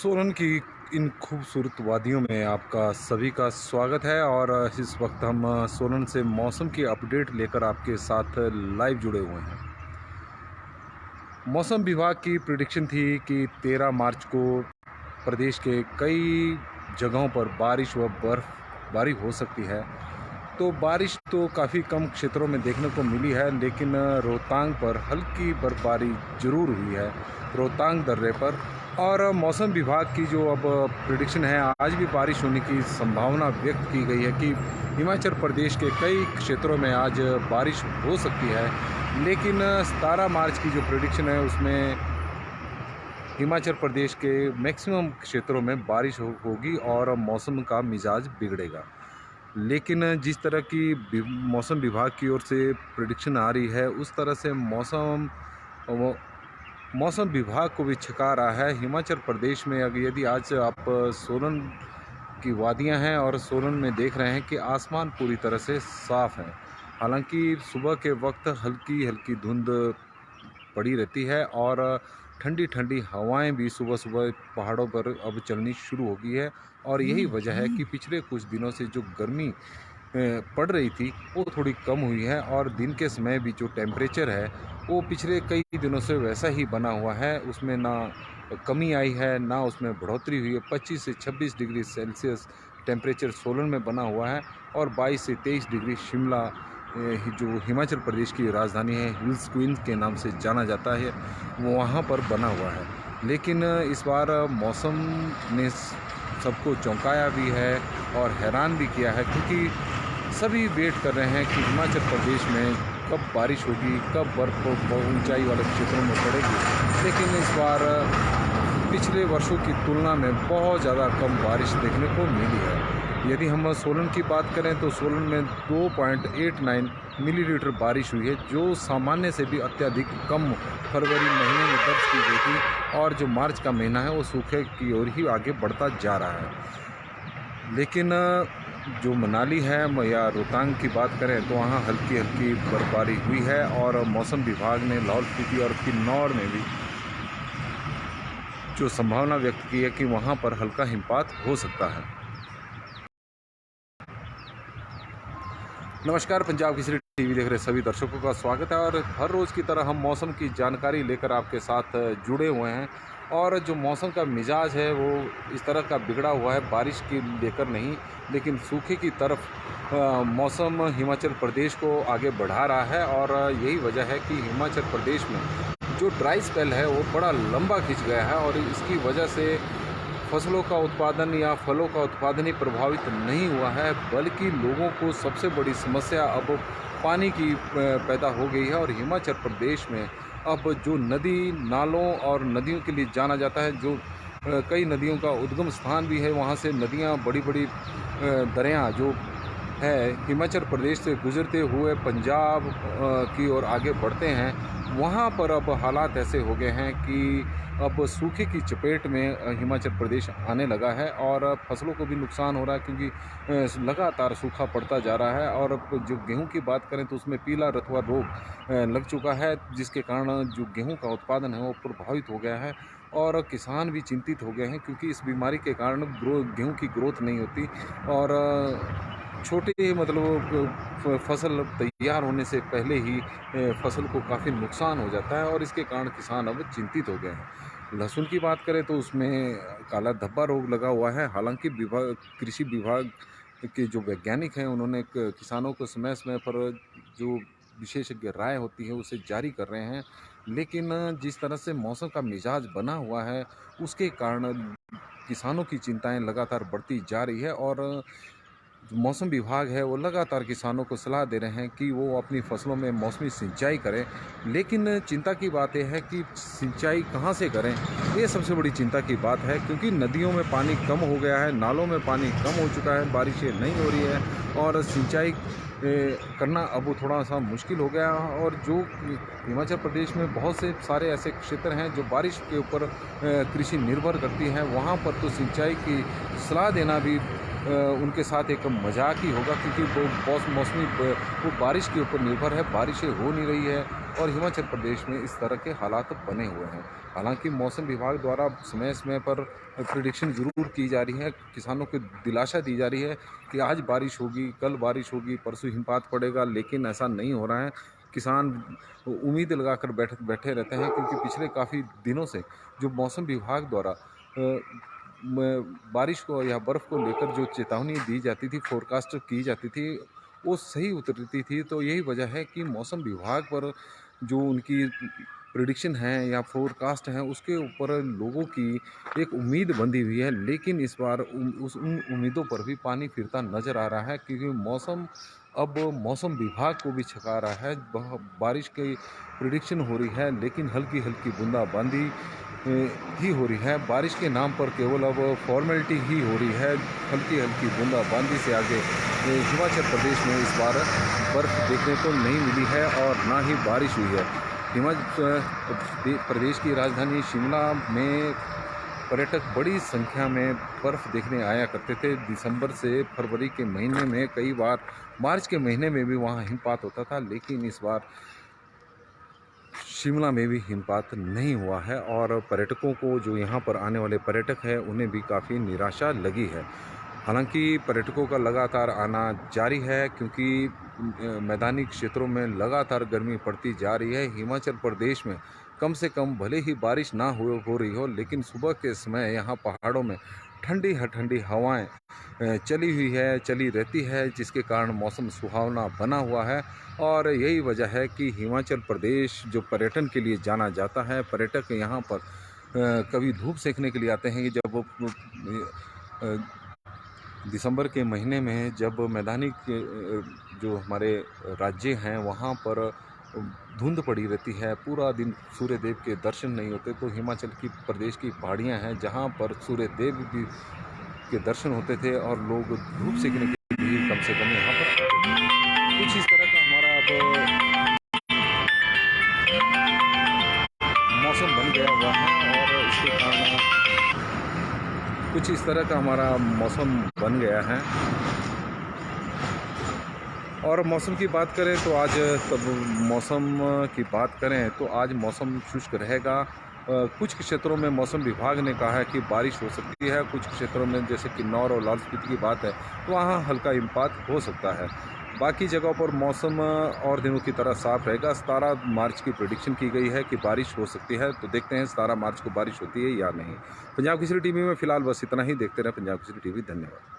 सोलन की इन खूबसूरत वादियों में आपका सभी का स्वागत है। और इस वक्त हम सोलन से मौसम की अपडेट लेकर आपके साथ लाइव जुड़े हुए हैं। मौसम विभाग की प्रिडिक्शन थी कि 13 मार्च को प्रदेश के कई जगहों पर बारिश व बर्फबारी हो सकती है। तो बारिश तो काफ़ी कम क्षेत्रों में देखने को मिली है, लेकिन रोहतांग पर हल्की बर्फबारी जरूर हुई है, रोहतांग दर्रे पर। और मौसम विभाग की जो अब प्रिडिक्शन है, आज भी बारिश होने की संभावना व्यक्त की गई है कि हिमाचल प्रदेश के कई क्षेत्रों में आज बारिश हो सकती है। लेकिन 17 मार्च की जो प्रिडिक्शन है उसमें हिमाचल प्रदेश के मैक्सिमम क्षेत्रों में बारिश होगी और मौसम का मिजाज बिगड़ेगा। लेकिन जिस तरह की मौसम विभाग की ओर से प्रिडिक्शन आ रही है, उस तरह से मौसम विभाग को भी छका रहा है। हिमाचल प्रदेश में अगर यदि आज आप सोलन की वादियां हैं और सोलन में देख रहे हैं कि आसमान पूरी तरह से साफ़ है। हालांकि सुबह के वक्त हल्की हल्की धुंध पड़ी रहती है और ठंडी ठंडी हवाएं भी सुबह सुबह पहाड़ों पर अब चलनी शुरू हो गई है। और यही वजह है कि पिछले कुछ दिनों से जो गर्मी पड़ रही थी वो थोड़ी कम हुई है, और दिन के समय भी जो टेम्परेचर है वो पिछले कई दिनों से वैसा ही बना हुआ है। उसमें ना कमी आई है ना उसमें बढ़ोतरी हुई है। 25 से 26 डिग्री सेल्सियस टेम्परेचर सोलन में बना हुआ है और 22 से 23 डिग्री शिमला, जो हिमाचल प्रदेश की राजधानी है, हिल्स क्वीन के नाम से जाना जाता है, वो वहाँ पर बना हुआ है। लेकिन इस बार मौसम ने सबको चौंकाया भी है और हैरान भी किया है, क्योंकि सभी वेट कर रहे हैं कि हिमाचल प्रदेश में कब बारिश होगी, कब बर्फ़ ऊंचाई वाले क्षेत्रों में पड़ेगी। लेकिन इस बार पिछले वर्षों की तुलना में बहुत ज़्यादा कम बारिश देखने को मिली है। यदि हम सोलन की बात करें तो सोलन में 2.89 मिलीलीटर बारिश हुई है, जो सामान्य से भी अत्यधिक कम फरवरी महीने में दर्ज की गई थी। और जो मार्च का महीना है वो सूखे की ओर ही आगे बढ़ता जा रहा है। लेकिन जो मनाली है या रोहतांग की बात करें तो वहाँ हल्की हल्की बर्फबारी हुई है, और मौसम विभाग ने लाहौल स्पीति और किन्नौर में भी जो संभावना व्यक्त की है कि वहाँ पर हल्का हिमपात हो सकता है। नमस्कार, पंजाब केसरी टीवी देख रहे सभी दर्शकों का स्वागत है। और हर रोज़ की तरह हम मौसम की जानकारी लेकर आपके साथ जुड़े हुए हैं। और जो मौसम का मिजाज है वो इस तरह का बिगड़ा हुआ है, बारिश की लेकर नहीं, लेकिन सूखे की तरफ मौसम हिमाचल प्रदेश को आगे बढ़ा रहा है। और यही वजह है कि हिमाचल प्रदेश में जो ड्राई स्पेल है वो बड़ा लंबा खिंच गया है, और इसकी वजह से फसलों का उत्पादन या फलों का उत्पादन ही प्रभावित नहीं हुआ है, बल्कि लोगों को सबसे बड़ी समस्या अब पानी की पैदा हो गई है। और हिमाचल प्रदेश में अब जो नदी नालों और नदियों के लिए जाना जाता है, जो कई नदियों का उद्गम स्थान भी है, वहाँ से नदियाँ बड़ी बड़ी दरियाँ जो है हिमाचल प्रदेश से गुजरते हुए पंजाब की ओर आगे बढ़ते हैं, वहाँ पर अब हालात ऐसे हो गए हैं कि अब सूखे की चपेट में हिमाचल प्रदेश आने लगा है। और फसलों को भी नुकसान हो रहा है, क्योंकि लगातार सूखा पड़ता जा रहा है। और अब जो गेहूं की बात करें तो उसमें पीला रथुआ रोग लग चुका है, जिसके कारण जो गेहूं का उत्पादन है वो प्रभावित हो गया है। और किसान भी चिंतित हो गए हैं, क्योंकि इस बीमारी के कारण गेहूं की ग्रोथ नहीं होती, और छोटे मतलब फसल तैयार होने से पहले ही फसल को काफ़ी नुकसान हो जाता है, और इसके कारण किसान अब चिंतित हो गए हैं। लहसुन की बात करें तो उसमें काला धब्बा रोग लगा हुआ है। हालांकि कृषि विभाग के जो वैज्ञानिक हैं उन्होंने किसानों को समय समय पर जो विशेषज्ञ राय होती है उसे जारी कर रहे हैं। लेकिन जिस तरह से मौसम का मिजाज बना हुआ है, उसके कारण किसानों की चिंताएं लगातार बढ़ती जा रही है। और जो मौसम विभाग है वो लगातार किसानों को सलाह दे रहे हैं कि वो अपनी फसलों में मौसमी सिंचाई करें। लेकिन चिंता की बात यह है कि सिंचाई कहाँ से करें, ये सबसे बड़ी चिंता की बात है, क्योंकि नदियों में पानी कम हो गया है, नालों में पानी कम हो चुका है, बारिशें नहीं हो रही है, और सिंचाई करना अब थोड़ा सा मुश्किल हो गया। और जो हिमाचल प्रदेश में बहुत से सारे ऐसे क्षेत्र हैं जो बारिश के ऊपर कृषि निर्भर करती हैं, वहाँ पर तो सिंचाई की सलाह देना भी उनके साथ एक मजाक ही होगा, क्योंकि वो बारिश के ऊपर निर्भर है, बारिशें हो नहीं रही है और हिमाचल प्रदेश में इस तरह के हालात बने हुए हैं। हालांकि मौसम विभाग द्वारा समय समय पर प्रिडिक्शन ज़रूर की जा रही है, किसानों को दिलासा दी जा रही है कि आज बारिश होगी, कल बारिश होगी, परसों हिमपात पड़ेगा, लेकिन ऐसा नहीं हो रहा है। किसान उम्मीद लगाकर बैठे रहते हैं, क्योंकि पिछले काफ़ी दिनों से जो मौसम विभाग द्वारा बारिश को या बर्फ़ को लेकर जो चेतावनी दी जाती थी, फोरकास्ट की जाती थी, वो सही उतरती थी। तो यही वजह है कि मौसम विभाग पर जो उनकी प्रिडिक्शन है या फोरकास्ट है, उसके ऊपर लोगों की एक उम्मीद बंधी हुई है। लेकिन इस बार उन उम्मीदों पर भी पानी फिरता नज़र आ रहा है, क्योंकि अब मौसम विभाग को भी छका रहा है। बारिश की प्रिडिक्शन हो रही है, लेकिन हल्की हल्की बूंदाबांदी ही हो रही है। बारिश के नाम पर केवल अब फॉर्मेलिटी ही हो रही है। हल्की हल्की बूंदाबांदी से आगे हिमाचल प्रदेश में इस बार बर्फ़ देखने को नहीं मिली है और ना ही बारिश हुई है। हिमाचल प्रदेश की राजधानी शिमला में पर्यटक बड़ी संख्या में बर्फ़ देखने आया करते थे। दिसंबर से फरवरी के महीने में, कई बार मार्च के महीने में भी वहाँ हिमपात होता था, लेकिन इस बार शिमला में भी हिमपात नहीं हुआ है और पर्यटकों को, जो यहाँ पर आने वाले पर्यटक हैं, उन्हें भी काफ़ी निराशा लगी है। हालांकि पर्यटकों का लगातार आना जारी है, क्योंकि मैदानी क्षेत्रों में लगातार गर्मी पड़ती जा रही है। हिमाचल प्रदेश में कम से कम भले ही बारिश ना हो रही हो, लेकिन सुबह के समय यहाँ पहाड़ों में ठंडी ठंडी हवाएं चली रहती है, जिसके कारण मौसम सुहावना बना हुआ है। और यही वजह है कि हिमाचल प्रदेश जो पर्यटन के लिए जाना जाता है, पर्यटक यहाँ पर कभी धूप सेकने के लिए आते हैं। जब दिसंबर के महीने में जब मैदानी जो हमारे राज्य हैं, वहाँ पर धुंध पड़ी रहती है, पूरा दिन सूर्य देव के दर्शन नहीं होते, तो हिमाचल की प्रदेश की पहाड़ियाँ हैं जहाँ पर सूर्य देव भी के दर्शन होते थे और लोग धूप सेकने के लिए कम से कम यहाँ पर आते थे। कुछ इस तरह का हमारा अब मौसम बन गया हुआ है और इसके कारण कुछ इस तरह का हमारा मौसम बन गया है। और मौसम की बात करें तो आज आज मौसम शुष्क रहेगा। कुछ क्षेत्रों में मौसम विभाग ने कहा है कि बारिश हो सकती है। कुछ क्षेत्रों में, जैसे किन्नौर और लाहौल स्पीति की बात है, तो वहाँ हल्का हिमपात हो सकता है। बाकी जगहों पर मौसम और दिनों की तरह साफ रहेगा। 17 मार्च की प्रेडिक्शन की गई है कि बारिश हो सकती है, तो देखते हैं 17 मार्च को बारिश होती है या नहीं। पंजाब केसरी टीवी में फिलहाल बस इतना ही। देखते रहें पंजाब केसरी टीवी। धन्यवाद।